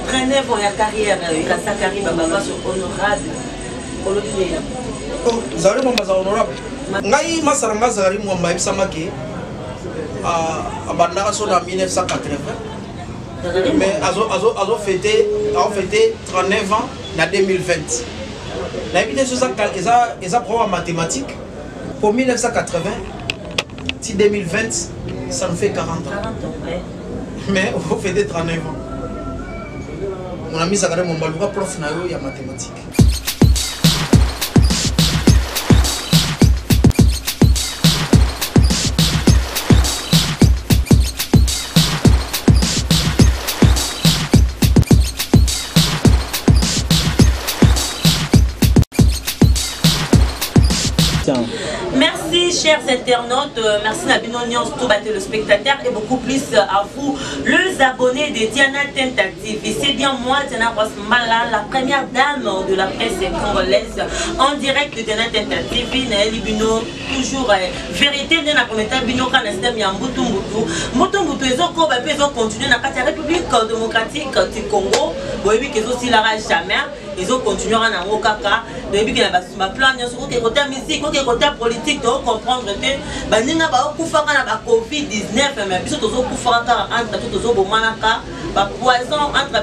traîner pour la carrière, sa carrière sur honorable. Vous allez mon bazar honorable. Ngai masaranga zari mo mbaye samake a bandara so en 1980. Mais azo fêté 39 ans en 2020. La vie de ça ils apprennent en mathématiques pour 1980 si 2020 ça nous fait 40 ans. 40 ans, ouais. Mais vous fêtez 39 ans. Mon ami Zakare mon balouka prof na yo ya mathématiques. Merci chers internautes, merci Nabino Nyons, tout le spectateur et beaucoup plus à vous, les abonnés de Diana Tentative. Et c'est bien moi, Diana Rosmala, la première dame de la presse congolaise, en direct de Diana Tentative. Naëli Bino, toujours vérité, dans la commentaire Bino Kanastem Yambutu Mbutu, ils ont continué dans la République démocratique du Congo, oui, qu'ils ont aussi la rage jamais. Ils ont continué à Okaka, depuis qu'il y a un plan, il y a un musique, il y a un politique, il faut comprendre que il y a un Covid-19, mais il y a un poison entre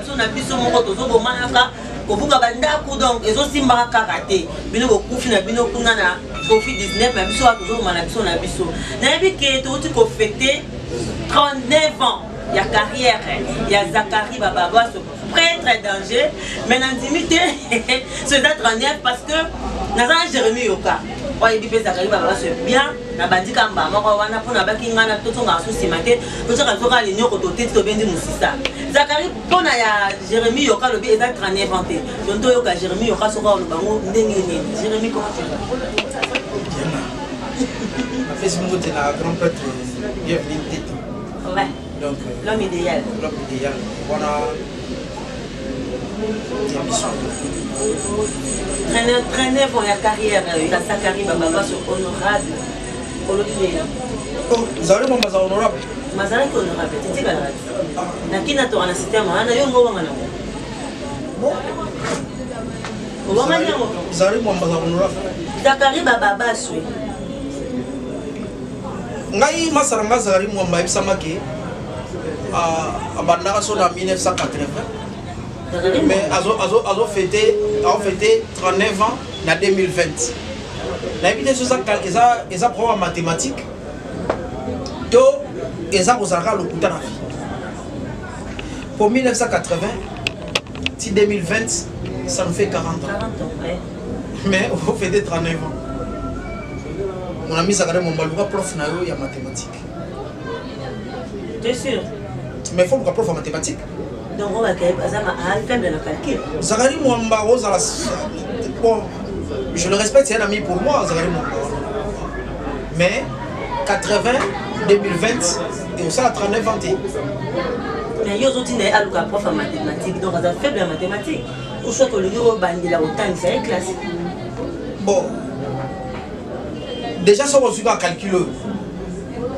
donc ils ont aussi karaté bino bokufi na bino kuna na Covid-19 mais biso toujours na biso na biso na yebi ke to ko fêter 39 ans ya carrière ya Zakari Bababa prêtre danger mais dans intimité c'est 39 parce que naza Jérémie Yoka oyebi pe Zakari Bababa c'est bien na bandika mbama kwa wana pona bakinga na toto nga souci maté to saka zoka linyo ko to tete to bendi musisa Zakari pona ya Jérémie Yoka lobi eza 39 ans te donc to yoka Jérémie Yoka soka lo bango ndenge ni Jérémie comment tu vas na Facebook de la grand prêtre bienvenue tete ouais donc l'homme idéal voilà traîner pour la carrière sa carrière Bababa sur honorable. Vous allez mon bazar honorable. Mazara qui honorable, tu dis que na kina to ana système ana yo ngo wanga na bon vous allez mon bazar honorable. Zakari Bababa sui ngai masaranga zari mo mbaye samake a bandara so en 1980. Mais azo fêté 39 ans en 2020. La vie de ça ils apprennent en mathématiques. To ils ont osara le coup de la vie. Pour 1980 si 2020 ça nous fait 40 ans. 40 ans, ouais. Mais vous fêtez 39 ans. Mon ami Zakare mon balouka prof na yo ya mathématiques. Tu es sûr? Mais il faut que prof en mathématiques. Donc on va faire un faible dans le calcul. Zakari Mwamba Rosa, bon, je le respecte, c'est un ami pour moi, Zakari Mwamba. Mais 80, 2020, et aussi à 39 ans. Mais il y a aussi un prof en mathématiques, donc on a faible en mathématiques. Ou soit que le niveau bandit là autant, c'est une classe. Bon, déjà, si on suit un calcul,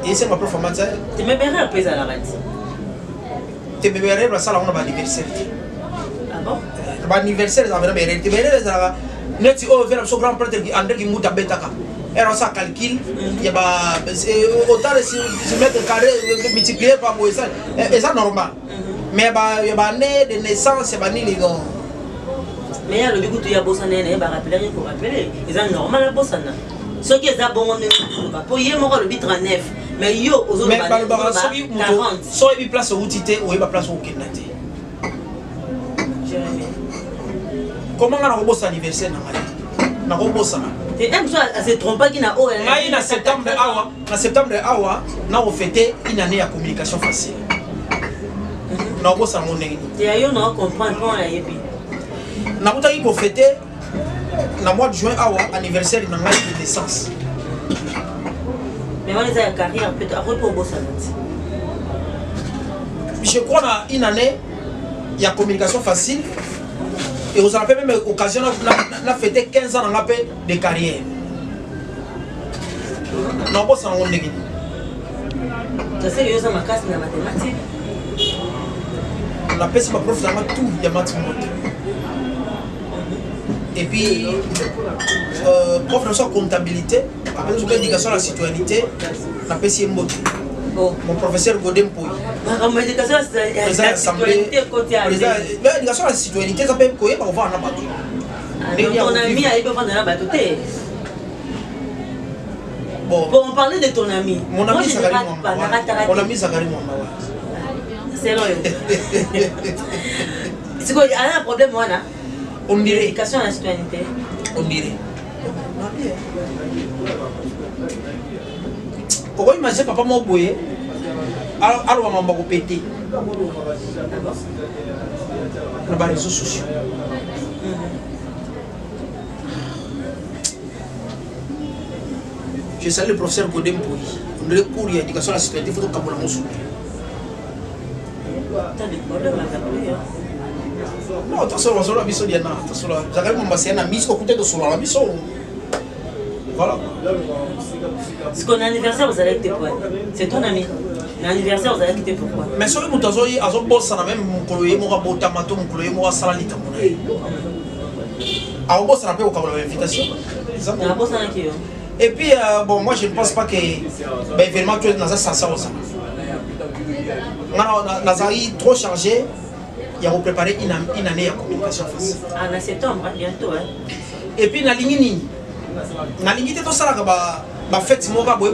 et c'est ma prof en mathématiques. Tu me verrais après à la radio. Tu me verrais dans la salle, on a un anniversaire. Ah bon? L'anniversaire, ça va bien. Tu me verrais dans la salle, tu vas faire un grand prêtre qui mouta betaka. Et on ça calcule, il y a autant de mètres carrés multiplié par moi, et ça normal. Mais il y a une année de naissance, il y a une non. Mais il y a le but où il y a Bossana, il va rappeler, il faut rappeler. C'est normal à Bossana. Ce qui est bon, pour y avoir le bit 39. Mais yo, aux autres, 40. Si il y a place où tu es, ou il y a place où tu es. Comment on a un beau anniversaire? On a un beau anniversaire. Et un jour, elle se trompe pas qu'il a OL. En septembre, on a fêté une année à communication facile. On a un beau anniversaire. Et on a compris comment on a eu. On a fêté le mois de juin, anniversaire de la naissance. Mais on a une carrière peut-être après pour bosser. Je crois qu'il y a une année, il y a communication facile. Et vous avez même occasion de fêter 15 ans de carrière. Non, pas ça, on est. Je sais que vous avez ma classe de mathématiques. a passé ma prof dans tout, il y a Mathieu. Et puis, prof de comptabilité, après une éducation à la citoyenneté, on a passé un mot. Mon professeur Godem Pouy. L'éducation à la citoyenneté, l'éducation à la citoyenneté, ça peut être quoi? On va en abattre. Ton ami a eu besoin de la battre. Bon, on parlait de ton ami. Mon ami Zagari Mwamba. Mon ami Zagari Mwamba. C'est loin. C'est quoi? Il y a un problème, moi, là. On dirait. L'éducation à la citoyenneté. On dirait. Pourquoi imagine papa m'a boué? Alors, on m'a pété. Dans les réseaux sociaux. Je salue le professeur Godem Pouy. On dirait cours d'éducation à la citoyenneté, il faut que Kabola Moussou. T'as des problèmes à t'appeler, hein? Non, attention, on va se dire, attention, j'arrive à m'asseoir à la mise au côté de son ami. Voilà. Parce qu'on a anniversaire, vous allez quitter pourquoi? C'est ton ami. L'anniversaire, vous allez quitter pourquoi? Mais si vous avez un boss, ça n'a même pas de tamato, un salami. Un boss, ça n'a pas de invitation. Un boss, ça n'a qui? Et puis, bon, moi je ne pense pas que l'événement que nous avons ça. Nous avons trop chargé. Il a préparé une année de communication facile. En septembre, bientôt. Hein. Et puis, na ligne tout ça, la fête, si on va boire,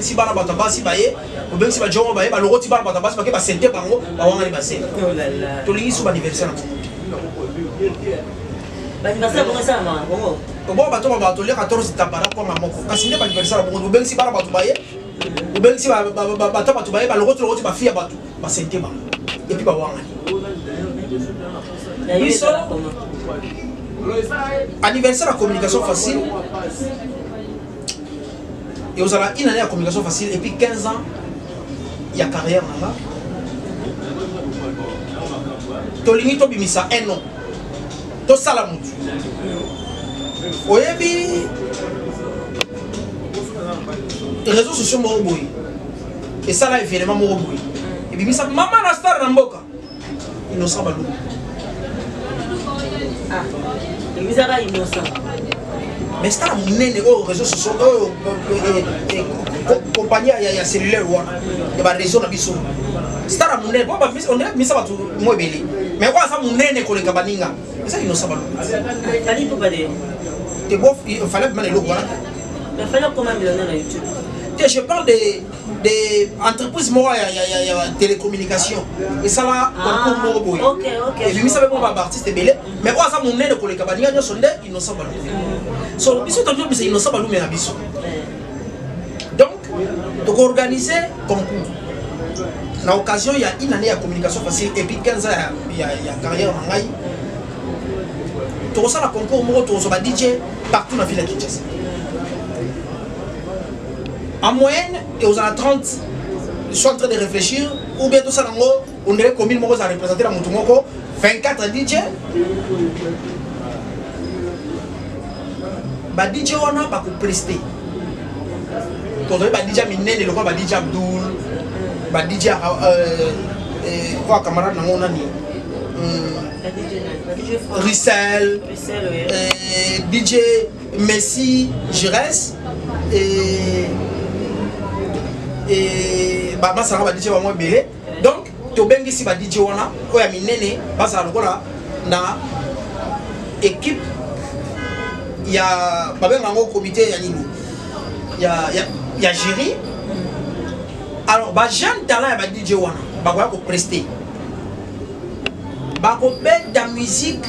si bana batabasi baye, ou si bajongo baye, ba logo ti bana batabasi ba sente bango, ba wanga ni basé. Oh là là. To lingi sou anniversaire. Ba anniversaire bongo ça ma bongo. Bon bato ba to le 14 tapara ko ngamoko. Kasi ne ba anniversaire bongo, ou si bana batu baye, ou si ba batu baye, ba logo ti ba fia batu, ba sente bango. Et puis ba wanga. Anniversaire à communication facile. Et vous avez une année à communication facile. Et puis 15 ans, il y a carrière là. Tolingi to bimisa 1 an. To salamu. Oyebi. Les réseaux sociaux moroboui. Et ça là évidemment moroboui. Et bimisa maman la star na mboka. Innocent balou. Ah, il vous a innocent. Mais c'est un nez aux réseaux sociaux, compagnie à cellulaire, il y a des réseaux dans biso. C'est un nez, on est mis ça tout moi belé. Mais quoi ça mon nez qu'on les cabaninga. Ça il nous savent. Fallait pour parler. T'es beau, il fallait mener le voilà. Mais fallait comment millionnaire à YouTube. Je parle des entreprises moi il y a télécommunication et ça là on peut OK. Et lui ça veut pas artiste belé mais quoi ça mon nez qu'on les cabaninga nous sont des innocents. So, ils sont toujours innocents, mais donc, donc organiser concours. Dans l'occasion, il y a une année à communication facile et puis 15 ans, il y a carrière en Haïti. Tout ça, le concours, tout ça, DJ partout dans la ville de Kinshasa. En moyenne, et aux 30, je suis en train de réfléchir, ou bien tout ça, on dirait combien de gens représenter la Moutoumoko, 24 DJ. Ba DJ wana ba ko prester. Quand on ba DJ minene le ba DJ Abdul, ba DJ quoi camarade nango nani. Rissel, DJ Messi, Jires et ba masara ba DJ wa mo belé. Donc to bengi si ba DJ wana o ya minene ba sa lokola na équipe. Il y a un comité, il y a jury. Alors, les jeunes talents, ils vont dire prester. De la musique,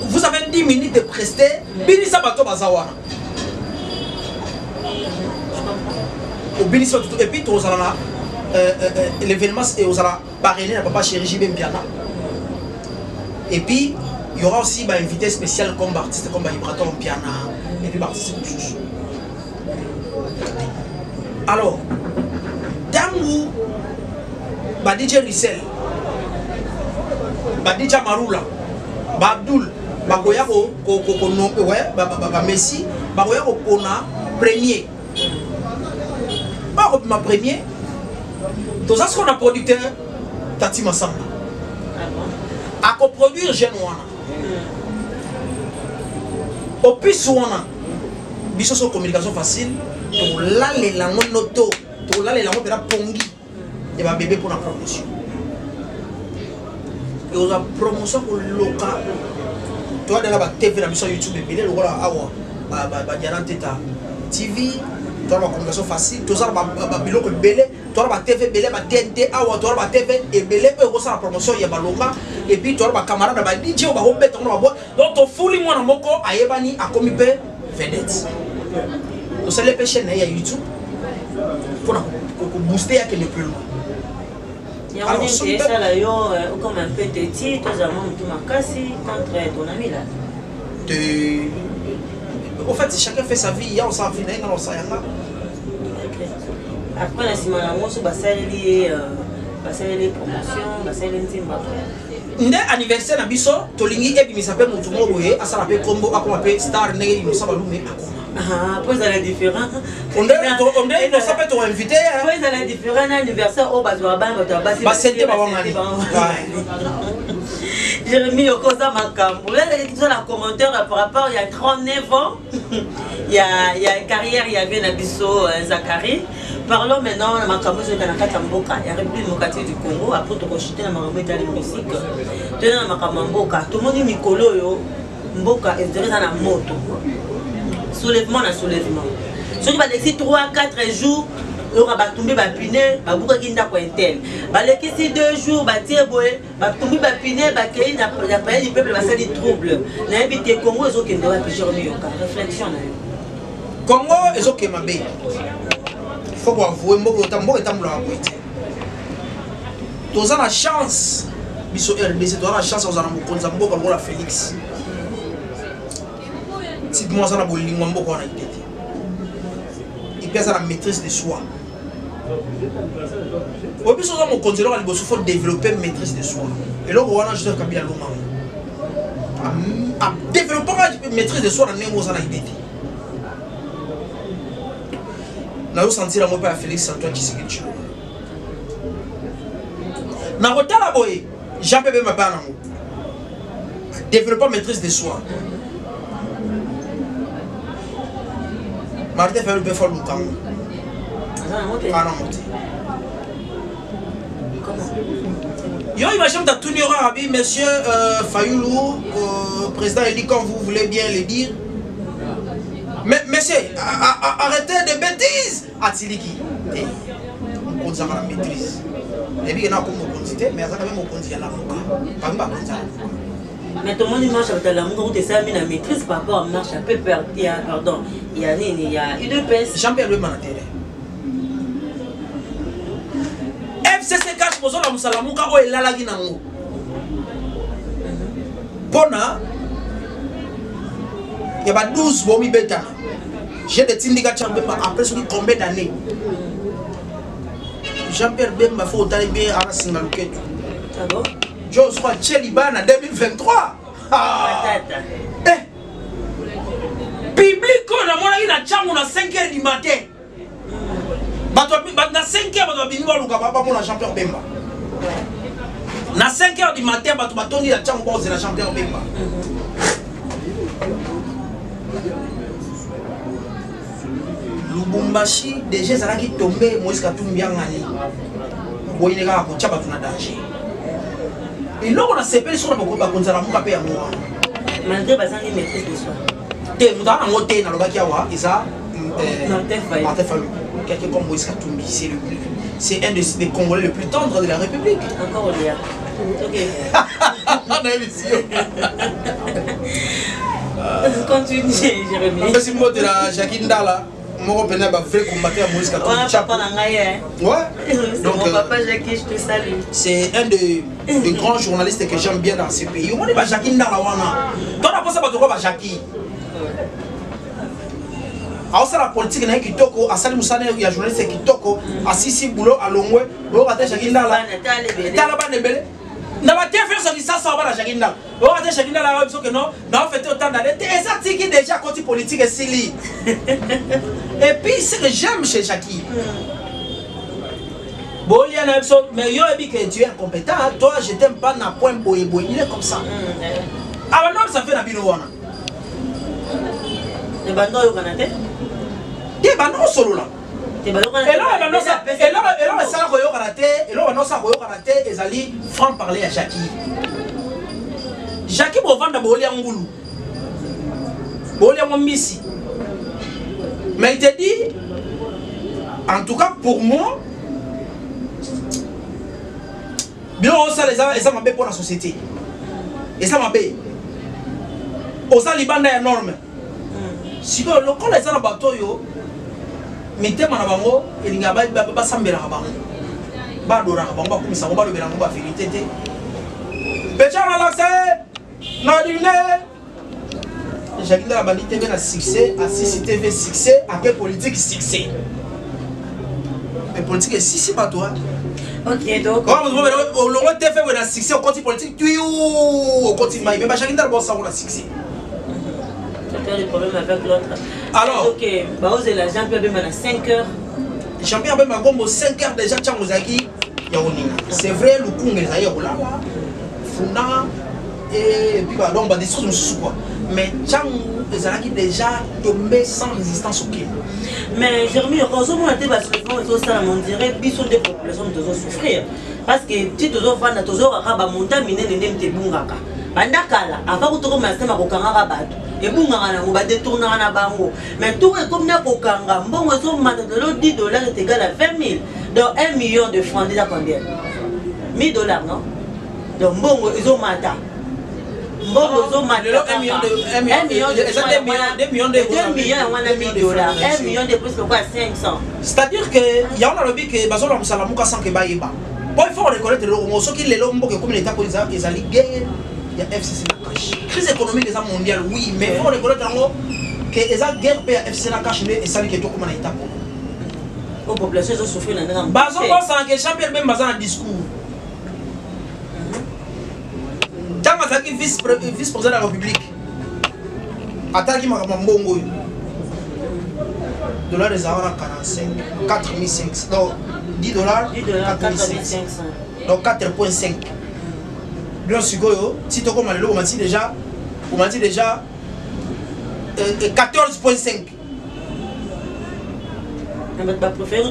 vous avez 10 minutes de prester. Et puis, l'événement, vous allez parrainer à Papa Chéri JB Mpiana. Et puis, il y aura aussi un invité spécial comme artiste, comme Ibraton Piana, et puis artiste tous. Alors, Dangou, DJ Rissel, DJ Marula, Abdul, Messi, Kona, premier. Pas ma premier. Tout ça, ce qu'on a producteur, Tati Massamba. produire jeune wana au plus wana biso so communication facile to la le lango noto to la le lango pera pongi et ba bébé pour la promotion et aux promotion pour local toi dans la TV na sur YouTube belé le voilà awa ba diana teta TV toi la communication facile tout ça ba biloko belé toi la TV belé ba TNT awa toi la TV et belé eux ça la promotion ya balonga et puis toi ba camarade ba DJ ba robet on ba boîte donc to fuli mwana moko ayebani akomi pe vedette to c'est les péchés na ya YouTube pour booster ya que le plus loin. Alors, c'est ça là, comme un peu de titre, nous avons tout ma casse contre ton ami là. En fait, chacun fait sa vie, il y a on s'en finit, on s'en yanga. Après, la semaine à moi, je vais les promotions, je vais les timba. Ndé anniversaire na biso, tolingi ebi mi s'appelle Mutumo Boye, asala pe combo akomape star negi no sabalume akoma. Ah, puis ça la différence. On est no sape to invité. Puis ça la différence anniversaire au bazwa banga to basi. Ba sente ba wangani. Jérémy Yokoza Makambo. Là, il y a un commentaire par rapport il y a 39 ans. Il y a une carrière, il y avait Nabiso Zakari. Parlons maintenant de Makambo sur la Katamboka. Il y a République démocratique du Congo. Après, tu as rejeté la Makambo dans la musique. Tu as Makamboka. Tout le monde dit Mikolo yo. Mboka est dans la moto. Soulèvement na soulèvement. Ceux qui va laisser 3-4 jours. On va tomber ba pine ba buka kinda ko intel ba lekisi 2 jours ba tie boye ba tomber ba pine ba kei na pa du peuple ba sali trouble na habité Congo ezo kende wa Jérémy Yoka réflexion na yo Congo ezo ke mabe il faut qu'on avouer mboko tambola ko ite toza na chance biso RDC toza na chance ozana mokonza mboko ngola Félix si moi ça na bolingo mboko na ite il pèse à la maîtrise de soi. Au plus, il faut développer une maîtrise de soi. Et là, on a juste un Kabila Loma. À développer une maîtrise de soi, on a une idée. On a senti la mot à Félix Antoine Tshisekedi. Dans le temps, Jean-Pierre Mabana, développer une maîtrise de soi. Martin fait le peu fort Lukango. Ah non, monté. Yo, imagine que tu n'auras pas monsieur Fayoulou, président, il dit comme vous voulez bien le dire. Mais monsieur, arrêtez de bêtises. Atiliki. On compte ça à la maîtrise. Et puis il y a un peu de quantité, mais il y a quand même un peu de la mouka. Pas de la mais tout le monde marche avec la moto, tu sais, la maîtrise par rapport à marche un peu perdu. Pardon, il y a UDPS. Jean-Pierre Le Manatere. FCC cache pour la Moussalamuka ou el Lalaginango. Pona, il y a 12 bombes bêta. J'ai des indicateurs après ce qui combien d'années. Jean-Pierre Bemba faut t'arriver à la Singaluketu. Ah bon? Je suis Tcheliban en 2023. Public, on a 5h du matin. Na 5h, on a champion Bemba. Na 5h du matin, on a la champion Bemba. Lubumbashi, déjà, ça a tombé, Moïse Katumbi Ngani. Vous voyez, on a danger. Et là, on a séparé sur la Mokoba contre la Moukapé à moi. Malgré une maîtrise de soi. Nous avons noté dans le Bakiawa, et ça, Martin Fayou. Quelqu'un comme Moïse Katumbi, c'est un des Congolais les plus tendres de la République. Encore au lien. Ok. Continue, Jérémy. Merci beaucoup de la Jacqueline Dala. Moi, je vais vrai combattre à Moïse Katumbi. Ouais. Donc, mon papa Jackie, je te salue. C'est un des grands journalistes que j'aime bien dans ce pays. On est pas Jackie Ndalawana. Toi, on a pensé à Jackie. Alors, c'est la politique qui toko, à Salim Moussane, il y a journaliste qui toko, à Sissi Boulot, à Longwe, on va Jackie Ndala. Talaban est belé. N'a pas faire ça, ça va la Jackie Ndala. On va dire Jackie Ndala, que non, on fait autant d'années. Et ça, c'est qui déjà côté politique et Sili. Et puis, c'est que j'aime chez Jackie. Mais yo que tu es incompétent, toi je t'aime pas na point boye boye, il est comme ça. Ah bah non, ça fait la bino wana. Et bah non, yo kanate. Et bah non solo là. Et là ça koyo kanate, et là non ça koyo kanate ezali franc parler à Jackie. Jackie bo vanda bo lia ngulu. Bo lia mbisi. Mais il te dit en tout cas pour moi bien ça les ça m'a pour la société. Et ça m'a payé. Osa libanda énorme. Si le quand les gens bateau yo mitema na bango elinga ba sambela bango. Ba dora bango ba kumisa ba lo belango ba vérité té. Pecha na laxe na dîner. J'ai dit la bandite TV na succès, à Sissi TV succès, à quel politique succès. Mais politique est Sissi pas toi. Ok, donc. Quand vous voyez le TV na succès au côté politique, tu au côté mais pas chacun d'abord ça on a succès. Le problème avec l'autre. Alors, ok, bah vous avez l'argent peut même à 5 heures. Champion ben ma gombo 5 heures déjà tchangozaki ya oninga. C'est vrai le kunga les ailleurs là. Funda et puis bah donc bah des choses sous quoi. Mais tchang les alaki déjà tombé sans résistance aucune. Mais Jérémy, heureusement on a été parce que ça on dirait biso des populations doivent souffrir parce que si tu dois vendre toujours raba monta miner les nem te bungaka. Bandakala avant que tu commences à kokanga bato. Et vous va détourner en bango. Mais tout est comme ça pour Kanga. Bon, $10 est égal à 20 000. Donc 1 million de francs, déjà combien? $1000, non? Donc bon, ils ont matin. Bon, ils ont matin. 1 million de francs. 2 millions de dollars. 1 million de plus que quoi? 500. C'est-à-dire que il y a un lobby que Bazola Moussalamuka sans que Baïba. Bon, il faut reconnaître le roman. Ce qui est l'homme qui est comme l'État pour les alliés guerre. Il y a FCC la cache. Crise économique des mondiale, oui, mais il faut reconnaître que les guerres paient FCC la cache et ça qui est tout comme un état pour nous. Les populations ont souffert dans le Bazon pense que champion même Bazon a un discours. Tamazaki vice-président de la République. Attaque Mamambongo. Dollars des Arabes 45, 4500. Donc $10, 4500. Donc 4,5. Si tu as commencé, on m'a dit déjà 14,5. Je préfère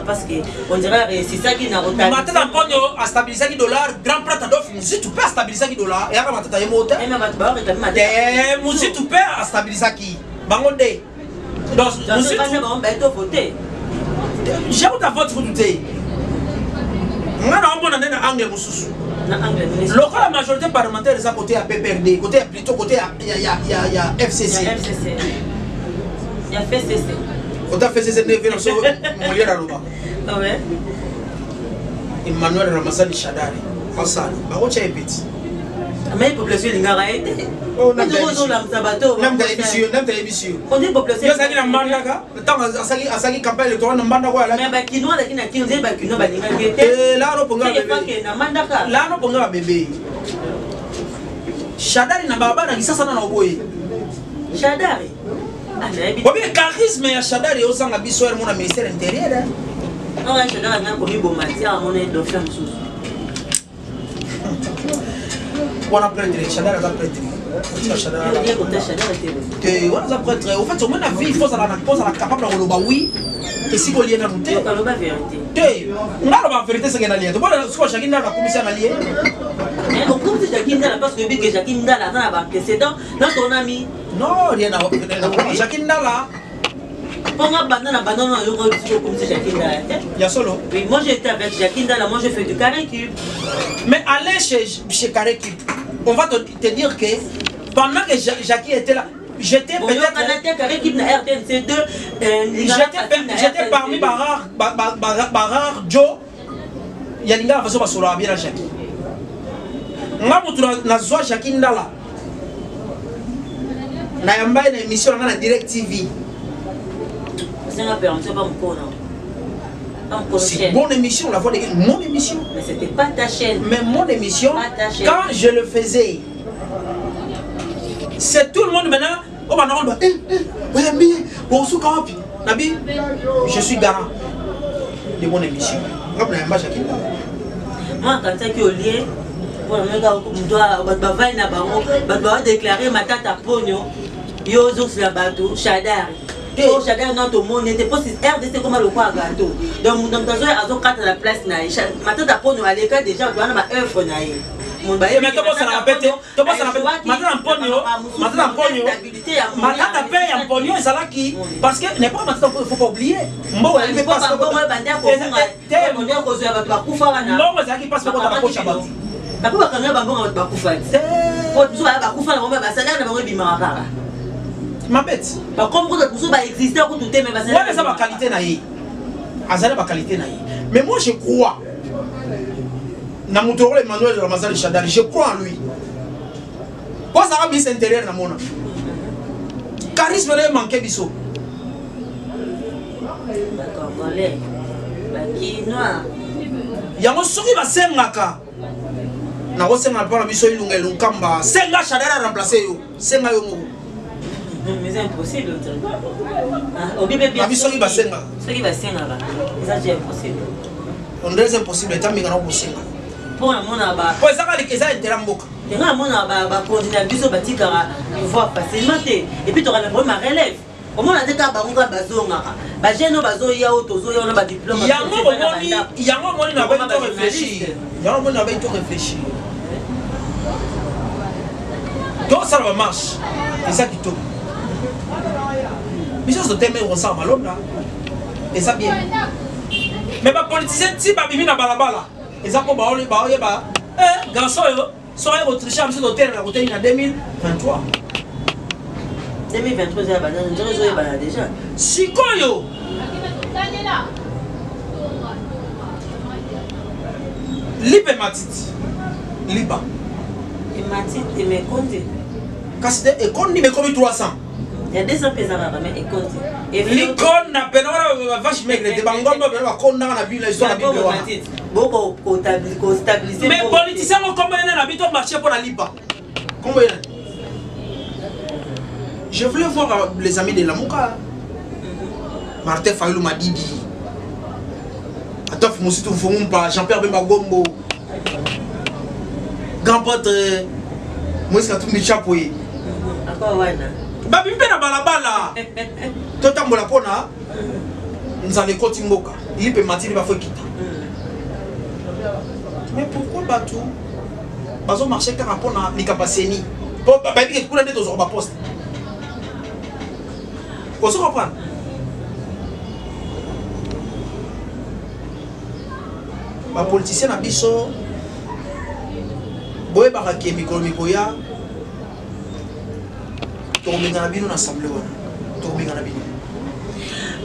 parce qu'on dirait c'est ça qui n'a pas maintenant à stabiliser le dollar, grand plat d'offre, si tu peux stabiliser le dollar, et après tu as si tu peux stabiliser qui Bangonde. Donc, j'ai ta vote pour tout. On a un angle local, la majorité parlementaire est à côté à PPRD, côté plutôt côté il y a FCC. Il y a FCC. Côté FCC ne vient pas mourir à l'eau. Ah ouais. Emmanuel Ramassani Chadari. Ensemble. Bah on tient petit. Mais la population est ngaraïde. On a des bateaux. Même télévision. On dit population. Il y a qui na mandaka. Le temps à ça qui campagne le tour na mandaka là. Mais ba kinoa la kina kinze ba kinoa ba linga kete. Là on ponga bébé. Là on ponga bébé. Chadari na baba na kisasa na oboye. Chadari. Bobi charisme ya Chadari au sanga biso er mon ministère intérieur. Non, Chadari na ko mi bomati a mon dauphin sous. On a prêtre, Chadar a prêtre. On a prêtre. Au fait, on a vu, il faut la capable de oui. Et si vous liez dans le thé, on a la vérité, c'est qu'elle a lié. Donc, soit chacun a la commission à lier. Mais au cours de chacun, parce que chacun a la précédent, dans ton ami. Non, rien à voir. Chacun a la. On a banane, comme si Jacqueline Dalla. Il y a solo. Oui, moi j'étais avec Jacqueline Dalla, moi j'ai fait du carré cube. Mais allez chez carré cube, on va te dire que pendant que Jackie était là, j'étais peut-être. Carré cube na RTNC2, j'étais parmi Barar, Joe, Yalinga va se faire bien à Jackie. Moi, je suis Jacqueline Dalla. Je suis une émission dans la Direct TV. C'est mon émission, la voix de mon émission. Mais c'était pas ta chaîne. Mais mon émission, quand je le faisais, c'est tout le monde maintenant. Oh, maintenant, je suis garant de mon émission. Comme la image qui moi quand ça qui au lieu pour le mec doit va na bango doit déclarer ma tante à pogno yo zo sur la bateau Chadari oh Chadari non tout monde n'était pas si RDC comme le quoi gâteau donc dans a zo carte la place na ma tante à pogno à l'école déjà doit na ma œuvre na ye mon baye mais toi ça répète toi ça répète maintenant en pogno maintenant ta paye en pogno ça là qui parce que n'est pas maintenant faut pas oublier bon elle fait pas ça bon banda ko on ko zo ba kufa wana non mais ça qui passe pas dans la poche à bâti Baku bakanga bango ba kufa. Ko tuzo ba kufa na bomba ba salaire na bango bimaka kaka. Ma bête. Ba comme ko tuzo ba exister ko tout mais ba salaire. Ouais, ça ba qualité na yi. Azala ba qualité na yi. Mais moi je crois. Na mutoro Emmanuel Ramazani Chadari, je crois en lui. Quoi ça va mis intérieur na mona. Charisme ne manquait biso. D'accord, molé. Ba ki noir. Yango soki ba sengaka. Na ko senga pa na biso ilunga lunkamba. Senga Chadari remplacer yo. Senga yo ngo. Mais c'est impossible. Ah, au bébé bien. Biso ki ba senga. Soki ba senga ba. Ça c'est impossible. On dirait impossible tant minga na ko senga. Pour la mona ba. Pour ça ka likeza intérêt mboka. Tenga mona ba continuer biso batika pouvoir facilement et puis tu auras le problème à relève. Comment on a dit que Baronga Bazonga, Bageno Bazoya, Tozoya, on a des diplômes. Yango Moni n'avait pas réfléchi. Yango Moni n'avait pas réfléchi. Donc ça va marche. Et ça qui tombe. Mais ça se termine au sang malon là. Et ça bien. Mais les politiciens, si pas vivre dans Balabala, et ça pour Baoli, Baoli, Ba, garçon, soyez autrichien, monsieur l'hôtel, la route en 2023. 2023, déjà. Sikoyo. Libe Matit. Liba. Et Matit, et mes comptes. Casse et compte, mais comme 300. Il y a 200 pesos à mais et compte. Et l'icône n'a pas de vache maigre, des bangons, on a vu la histoire de la Bible. Beaucoup stabiliser. Mais politiciens, comment ils ont l'habitude de marcher pour la Liba? Comment ils ont? Je voulais voir les amis de Lamouka. Martin Fayou Madidi. Atof Moussitou Foumpa, Jean-Pierre Bembagombo. Grand-pote Moïse Katoumbi Chapoué. Encore Wana. Babi Mpena Balabala. Totambola Pona. Nous allons continuer. Il peut matin, il va faire quitter. Mais pourquoi Batou? Bazo marché car rapport à l'Ikapaseni. Babi est pour aller dans un poste. Vous comprenez? Les politiciens à Bisso, Boé Baraki, Mikolo Mikoya, Tourminganabino dans l'Assemblée. Tourminganabino.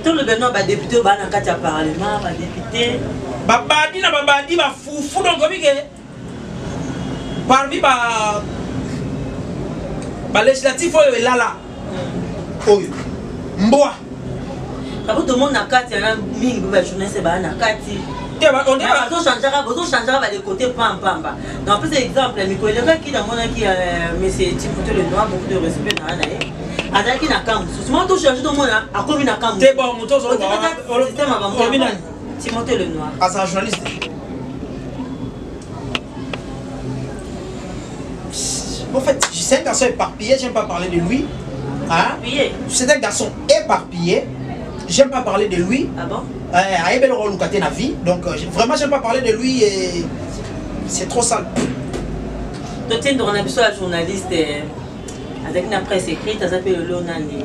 Tout le Benoît va député au Banakati à Parlement, va député. Babadi na babadi va foufou donc comme parmi ba législatif est là. Oh. Mboa. Quand tout le monde a Kati, il y a une journée, c'est pas Kati. On changera de côté pamba. Donc, plus exemple, Miko, le gars qui dans mon qui monsieur Timothée Lenoir, beaucoup de respect dans l'année. Azaki na kam. Souvent tout change tout le monde a comme na kam. C'est bon, moto sur le système avant. Timothée Lenoir. Ah, c'est un journaliste. En fait, c'est un garçon éparpillé, j'aime pas parler de lui. Hein? C'est un garçon éparpillé. J'aime pas parler de lui. Ah bon? Vie. Donc vraiment j'aime pas parler de lui et c'est trop sale. Donc tu es dans un journaliste avec une presse écrite, ça s'appelle le Lonani.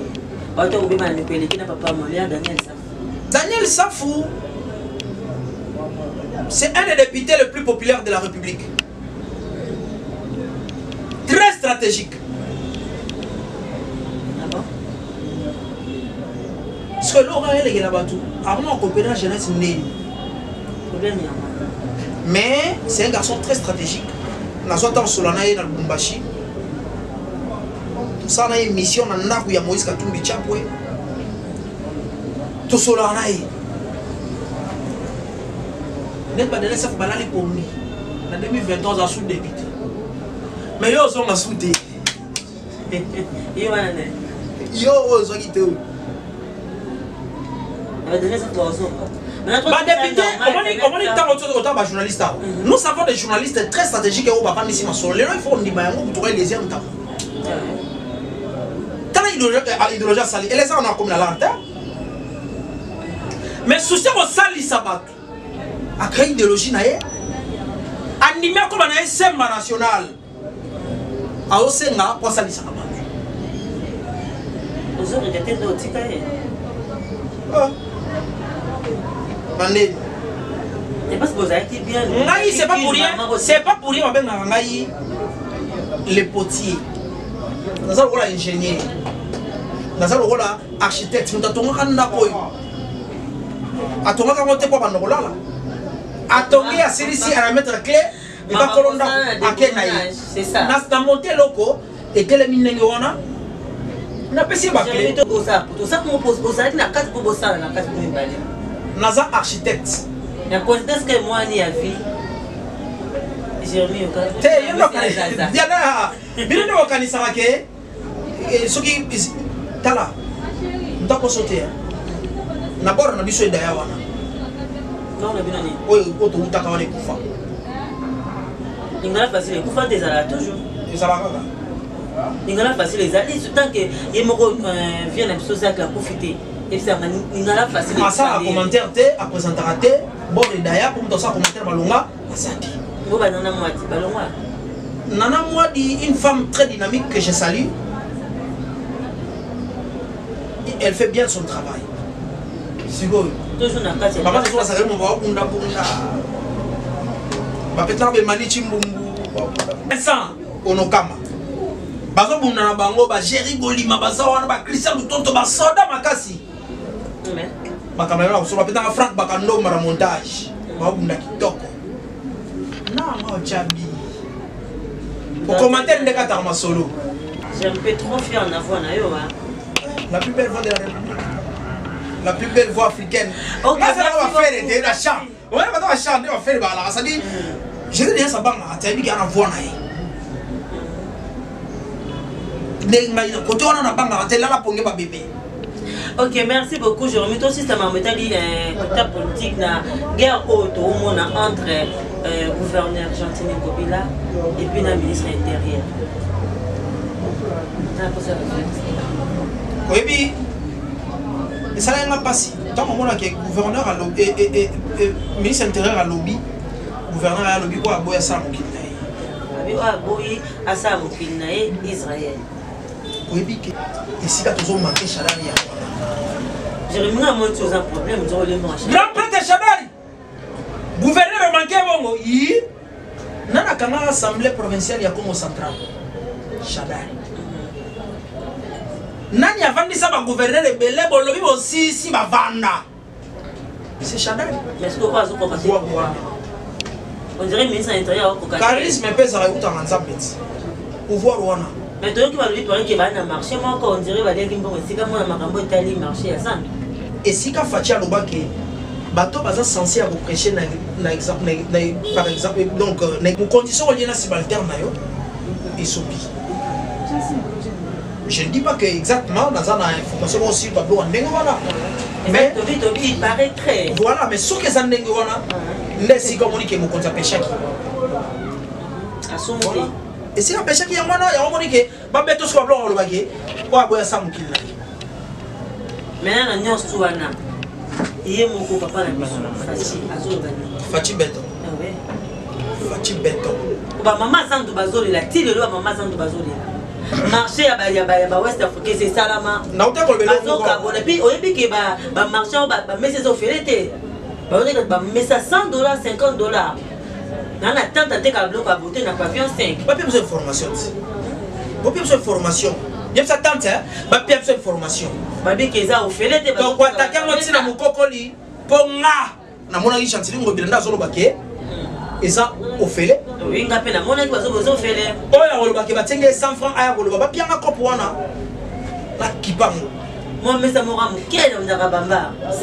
Daniel Safou, c'est un des députés les plus populaires de la République. Très stratégique. Parce que l'on a les Galabatou, avant on comprenait la jeunesse née. Mais c'est un garçon très stratégique. On a soit en Solanaï dans le Bumbashi. Tout ça, on a une mission dans le Naku, il y a Moïse Katumbi Chapoué. Tout Solanaï. N'est pas de laisser faire balali pour nous. En 2021, on a sous-député. Mais yo, on a sous-député. Yo, journaliste. Nous savons des journalistes très stratégiques au Baba Nissi Masolo. Les gens font des bains pour les deuxième temps. Tant l'idéologie a sali, et les gens ont comme la lente. Mais souci au sali sabat. A créé idéologie naïe. Animé comme un SMA national. A Osenga pour sali sabat. Vous aurez été d'autres. C'est pas pour rien. C'est pas pour rien. Les potiers. Nous avons l'ingénieur. Nous avons l'architecte. Nous avons l'architecte. À la mettre clé. Et pas colonda à Kenaï. C'est ça. Nous avons monté loco et que les mines n'a pas si bâclé. Tout ça qu'on pose aux arrêts n'a pas de bossa n'a pas de balai. Naza architecte. La coïncidence que moi n'y a vu. J'ai remis au cas. T'es une localité. Diana, bien de organiser ça que ce qui t'as là. T'as pas sauté. D'abord on a besoin d'ailleurs. Non, on a bien dit. Oui, auto ou t'as quand même coufa. Il n'a pas facile. Coufa des alats toujours. Et ça va quoi? Il n'a pas facile les alats. Tant que il me vient un peu ça que la profiter. Et ça il n'a pas facile. Ah ça un commentaire t'es à présenter raté. Bon et d'ailleurs pour me ça commentaire balonga. Ça dit. Bon bah nana moi dit balonga. Nana moi dit une femme très dynamique que je salue. Elle fait bien son travail. C'est beau. Toujours dans la case. Maman c'est toi ça mon va bunda bunda. Ba petla be mani chimbumbu. Vincent Onokama. Bazo bunda na bango ba Jerry Golima baza wana ba Christian Lutonto ba soda makasi. Mais ba kamera ko so ba petanga Frank Bakando mara montage. Ba bunda kitoko. Na ma chabi. Au commentaire de Katarma solo. J'ai un peu trop fier en avoir na yo hein. La plus belle voix de la République. La plus belle voix africaine. Ok, ça va faire de la chant. Ouais, on va chanter, on va faire la ça dit. Je dis ça bang, tu as vu qu'il y a une voix naïe. Ok, merci beaucoup. Je remets aussi ça m'a dit côté politique la guerre auto entre gouverneur Gentini Kobila et puis la ministre intérieur. Oui, puis ça n'a pas passé. Tant qu'on a que gouverneur a lobby et ministre intérieur a lobby, gouverneur a lobby pour aboyer ça mon kinaï. Aboyer à ça mon kinaï Israël. Oui, puis et si tu as manqué Chadari. Jérémy a montré un problème, nous allons le manger. Grand prêtre Chadari. Gouverneur a manqué bon. Oui. Nana kana assemblée provinciale ya Congo central. Chadari. Nani avandi ça va gouverner les belé bolobi aussi si va vanda. C'est Chadari. Mais est-ce que quoi ça passer? On dirait ministre intérieur au charisme pèse à uta manzapet. Pouvoir wana. Mais toi qui va lui parler qui va na marché moi quand on dirait va dire kimbo c'est comme na makambo itali marché à ça. Et si ka fatia lobake bato baza censé à vous prêcher na exemple par exemple donc les conditions liées na subalterne na yo et sopi. Je ne dis pas que exactement dans une information aussi Pablo Andengwana. Mais il paraît très. Voilà, mais ce que ça Andengwana, laisse comme on dit que mon compte à péché qui. Et si la péché qui est moi, il y a un moment que Babeto soit blanc le baguette, ou à boire ça mon kill. Maintenant, nous sommes tous là. Il y a mon papa la maison. Fati Beto. Fati Beto. Maman Santo Bazoli, la tille de maman Santo Bazoli. Marché à West Afrique, c'est ça là. Et puis, au début, il marché, il met ses offres. Il met ça $100, $50. Dans la tente, il a bloqué à voter, n'a pas vu un 5. Pas besoin de formation. Pas besoin de formation. Il y a sa tante, pas besoin de formation. Babi Keza, au fait, donc, on attaque un petit dans mon cocoli. Ponga. Na mona qui chante, on va dans le baquet. Et ça, au fait. Oui, on a peine à mon avis, on a fait. Oh, on va baquet, 100 francs à on va bien à Copuana. La qui parle. Moi, mais ça m'aura quel homme d'Arabamba, $100.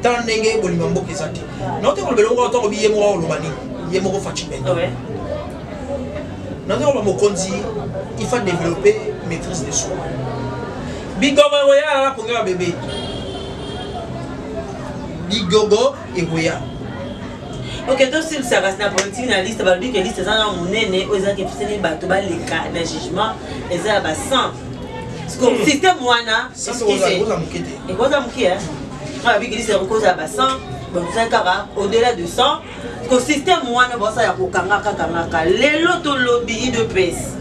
Tant n'engagé Bolimambo qui s'attire. Non, tu as le long temps, il y a moi au Lomani, il y a moi fatigué. Non, tu as mon conzi, il faut développer maîtrise des soins. Big Over Royal pour un bébé. Bigogo et Goya. Ok, donc si ça reste la politique, la liste, la liste, ça a mon nez, aux gens qui font les bateaux, les cas de jugement, et ça va sans. Parce que le système, moi, c'est ce que vous avez mouqué. Et quoi, ça mouqué, hein? Avec les cause à bassin, au-delà de 100, le système, moi, ça y a pour Kangaka, les lotos lobby de pèse.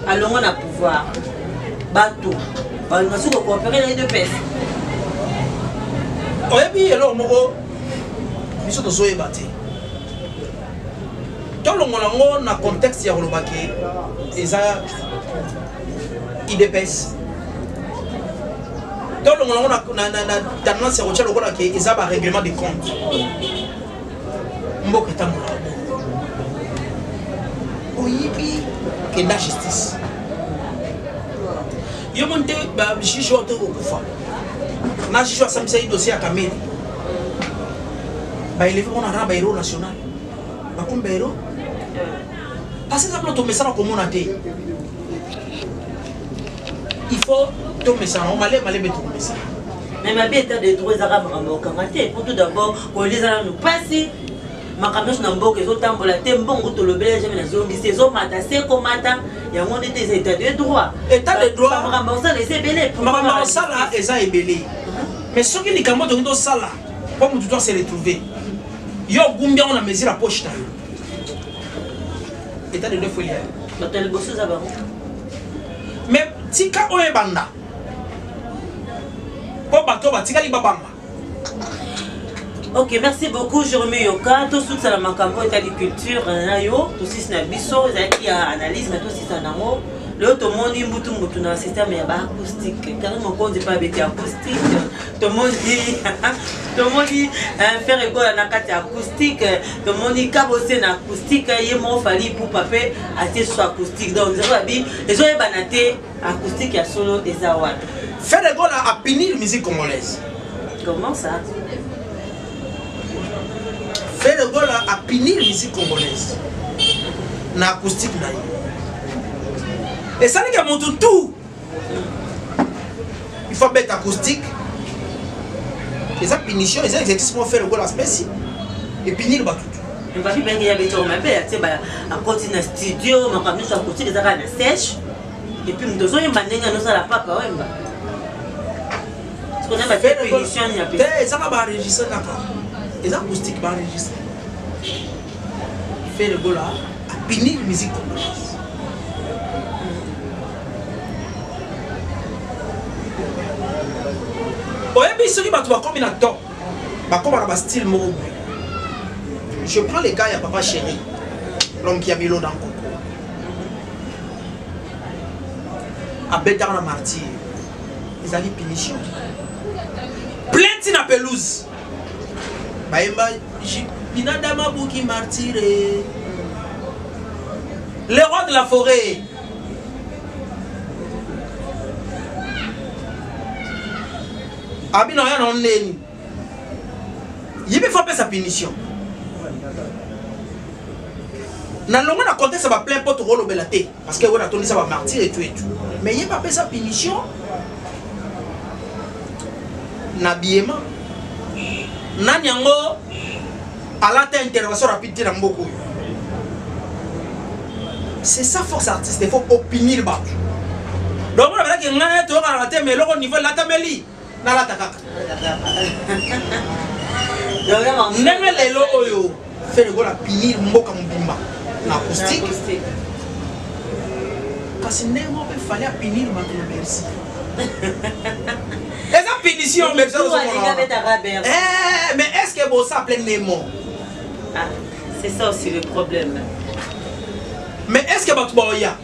Alors, on a pouvoir. Bateau. On a su coopérer les deux pèse. Oui, puis alors, moi, je suis tous battu. Dans le contexte, il y a IDPS. Dans le monde, on a tendance à regarder qu'il y a un règlement de compte. Mbok est amoureux. Oui, puis, qu'il y a la justice. Il y a un juge au Koufa. Na juge a samedi un dossier à Kamel. Il est venu à un héros national. Un héros. Parce que ça peut tomber ça dans la communauté. Il faut tomber ça. On va aller tomber ça. Mais ma vie est de droits arabes au Canada. Pour tout d'abord, quand les gens nous passent, ma caméra n'a pas que les autres la tembo ou tout le belge mais les hommes ils sont matassés comme matin. Il y a moins des états de droit. État de droit. Ma caméra les ébélés. Ma caméra ça là, ils ont ébélé. Mais ce qui est quand même dans ça là, comme tu dois se retrouver. Yo gumbia on a mesé la poche là. État de droit faut y aller. L'hôtel Bosso Zabaro. Mais tika oye banda. Pour bateau batika li babamba. Ok, merci beaucoup. Je remets Yoka. Tout ce que la makambo est agriculture, nayo. Tout ce qui est biso, qui a analyse, mais tout ce qui est namo. Le tout le monde dit moutou moutou dans le système, il y a pas acoustique. Car mon compte n'est pas avec acoustique. Tout le monde dit faire école à la carte acoustique. Tout le monde dit cabosser na acoustique. Il y a mon fali pour papa acheter sur acoustique. Donc les gens ont banaté acoustique et solo des awad. Faire école à punir la musique congolaise. Comment ça? Faire école à punir la musique congolaise. Na acoustique na. Et ça n'est qu'à mon tout. Il faut mettre acoustique. Et ça punition, et ça exercice pour faire le goal à spécie. Et punir le bateau. Je ne sais pas si y a des gens qui ont continué dans le studio, mais quand nous sommes côté des arènes sèches. Et puis nous devons demander à nous à la papa. Parce qu'on a fait une punition, il y a plus. Et ça va enregistrer là. Et ça acoustique va enregistrer. Faire le goal à punir la musique congolaise. Je prends les cas, il y a Papa Chéri, l'homme qui a mis l'eau dans le coco. À Bédard la martyr, ils ont dit punition. Plainte na pelouse. Binadama Bouki martyré. Le roi de la forêt. Abino ya non neni. Il faut faire sa punition. Dans le monde contexte ça va plein pot rôle au belaté parce que on a tourné ça va martyr et tout. Mais il pas fait sa punition. N'habillement. Nanyango à la intervention rapide dans beaucoup. C'est ça force artiste, il faut opinier le bas. Donc on a dit que on a tout à la tête mais au niveau de la tameli. Nala takaka. Neme lelo oyo fait le gola pinir mboka mbimba na acoustique. Parce que nemo peut fallait pinir maintenant merci. Et ça punition mais ça mais est-ce que bon ça plein nemo? Ah, c'est ça aussi le problème. Mais est-ce que batu boya?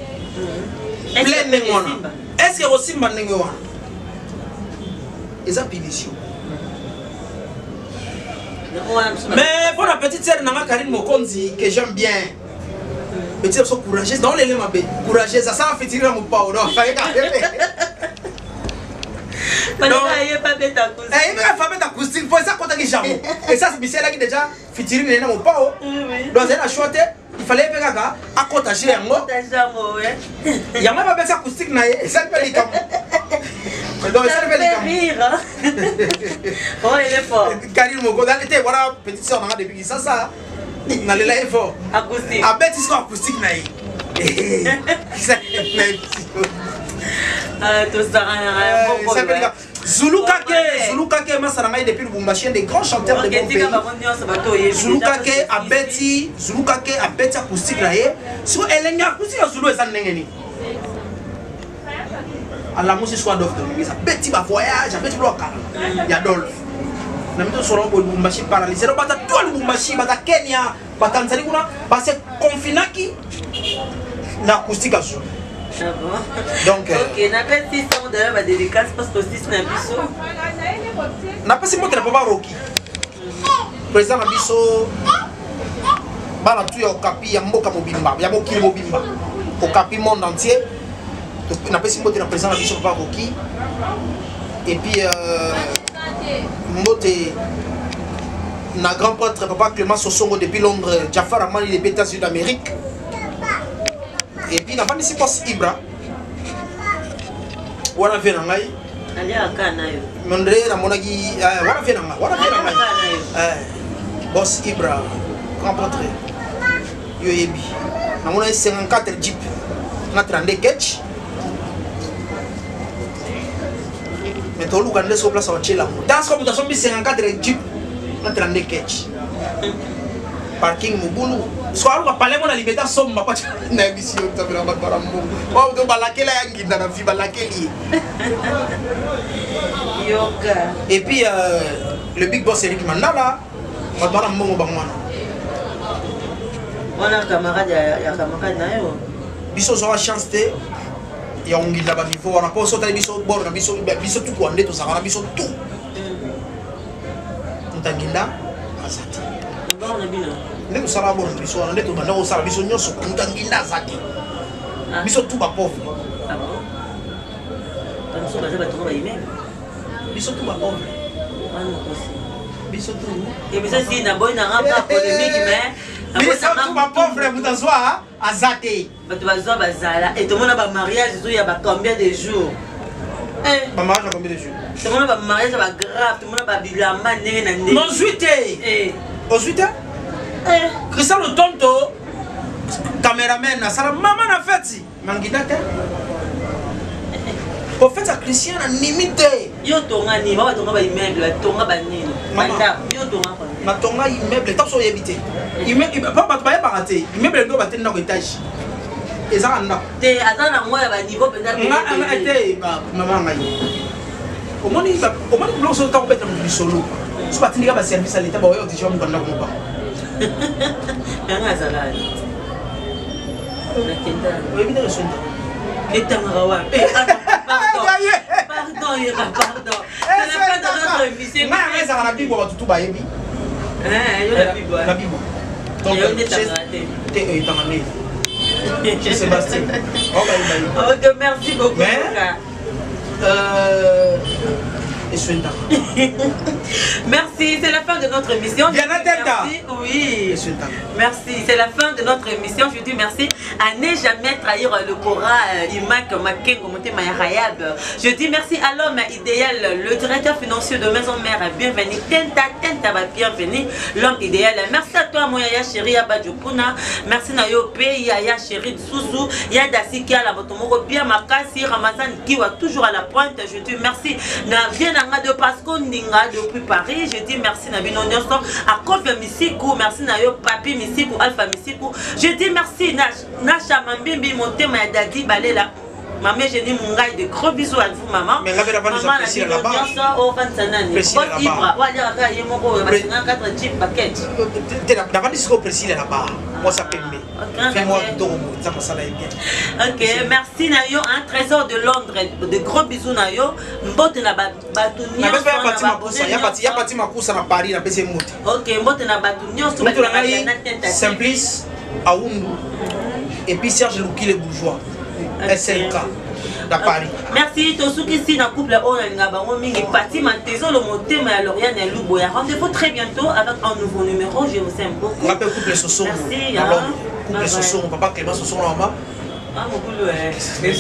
Plein nemo. Est-ce que aussi manengo? Et ça punition. Mais pour la petite sœur Nanga Karine Mokonzi que j'aime bien. Petite sœur courageuse, non les ma bête, courageuse, ça va faire mon pas non, fallait carrément. Non, il pas bête acoustique. Il va faire bête acoustique, faut ça compter que jamais. Et ça c'est Michel là qui déjà fitirer dans mon pas. Donc elle a choisi, il fallait faire gaga à côté chez moi. Il y a même pas bête acoustique naé, ça peut aller comme Donc, ça fait rire. Oh, il est fort. Karim Moko, dans l'été, voilà, petite soeur, on a depuis ça. On a l'air fort. Acoustique. Ah, bête, histoire acoustique, naïe. Tout ça, rien. Zulu Kake, Massarangaï depuis Lubumbashi, des grands chanteurs de mon pays. Zulu Kake a bêti acoustique là. Si elle est acoustique, Zulu est en Nengeni. À la musique soit d'offre, ça bêti ma voyage, bêti local. Il y a Dolph. Na mito solo bo Lubumbashi paralysé. No bata tout Lubumbashi, bata Kenya, bata Tanzanie kuna, parce que confinaki na acoustique asu. Donc, ok, n'a pas 600 de ma dédicace parce que 6 n'a biso. N'a pas si moi qui n'a pas Rocky. Président Abisso, bala tu au capi, ya mboka mobimba, ya mokili mobimba. Au capi monde entier. N'a pas si moi qui n'a président Abisso pas Rocky. Et puis, Mbote, na grand prêtre papa Clément Sosongo depuis Londres, Jafar Amani des États-Unis d'Amérique. Et puis, n'a pas ici poste Ibra. Wana vena ngai. Ali akana yo. Mondre na monagi, wana vena ngai. Boss Ibra, grand prêtre. Yo yebi. Na mona 54 Jeep. Na 32 catch. Mais tout le monde est sur place à Tchela. Dans ce cas, nous 54 Jeep. Na 32 catch. Parking Mubulu. Soit on va parler mon alimentation somme pas na émission ta bela batara mo. Oh do balakela yangi na fi balakeli. Yoga. Et puis le big boss Eric Mandala, batara mo bangwana. On a camarade ya camarade na yo. Biso so chance te ya ongila ba niveau on a pas sauté biso bord na biso tout ko ande to sakana biso tout. Ntanginda azati. Bon on a bien. Nous sommes bon, nous sommes honnêtes, nous sommes biso nyonso kuntanginda zaki. Biso tout ba pauvre. Ah bon? Comme ça baza bato ba imen. Biso tout ba pauvre. Ah non aussi. Biso tout. Et mais ça si na boy na rapa polémique mais biso tout ba pauvre mutazwa azate. Bato bazwa bazala et tout le monde a ba mariage il y a ba combien de jours? Ba mariage combien de jours? Tout le monde a ba mariage ba grave, tout le monde a ba bilamba ndenge na ndenge. Non juité. Au juité? Christian le tonto caméraman na sala maman na fête mangidaka. Au fait à Christian na limité. Yo tonga ni ba tonga ba immeuble, tonga ba nini. Mata yo tonga ko. Na tonga immeuble tant so yebité. Immeuble pas ba ba raté. Immeuble ndo ba tena ko étage. Eza anda. Te azana ngoya ba niveau peut-être. Nga été maman ngai. Au moins bloc so ta ko beta mu solo. So ba tindika ba service à l'état ba yo déjà mu kanda ko ba. Nga zala. Na kenda. Oui, bien sûr. Pardon. Pardon. C'est la fin de notre émission. Mais ça va la Bible tout ba yebi. Yo la Bible. La Bible. Donc chez Sébastien. Ok, merci beaucoup. Merci, c'est la fin de notre émission. Merci, oui. Merci, c'est la fin de notre émission. Je dis merci à ne jamais trahir le Coran Imak Makengo Motemayarayab. Je dis merci à l'homme idéal, le directeur financier de Maison Mère. Bienvenue. Tenta va bienvenue. L'homme idéal. Merci à toi, mon Yaya chéri Abadjopuna. Merci Nayo P, Yaya chéri Sousou, Yada Siki à la Motomoro, bien Makasi, Ramazan Kiwa, toujours à la pointe. Je dis merci. De Pasco Ndinga depuis Paris, je dis merci Nabino Nyonso à Kofi Misiku, merci Nayo Papi Misiku, Alpha Misiku, je dis merci Nacha Mambimbi, mon thème à Dadi Balela. Maman, je dis mon gars, de gros bisous à vous, maman. Mais là, maman, Nabino Nyonso, au Fansanani. Bon, Ibra, Wadia, Yemoko, Basina, 4 chips, paquet. T'as pas dit ce qu'on précise là-bas. Moi, ça peut me. Fais-moi ça passe à la bien. Ok, merci Nayo, un trésor de Londres, de gros bisous Nayo. Mbote na Batunia. Il y a parti ma course à Paris, na PC Mout. Ok, Mbote na Batunia. Simplice, Aoundou. Et puis Serge Louki les bourgeois. SLK. À Paris. Merci, Tosuki si na couple Orangabango Mingi Pati Mantezo le moté mais Lauriane et Louboya. Rendez-vous très bientôt avec un nouveau numéro. Je vous aime beaucoup. On appelle couple Soso. Merci. Couple Soso, papa Clément Soso maman. Ah, mon boulot, c'est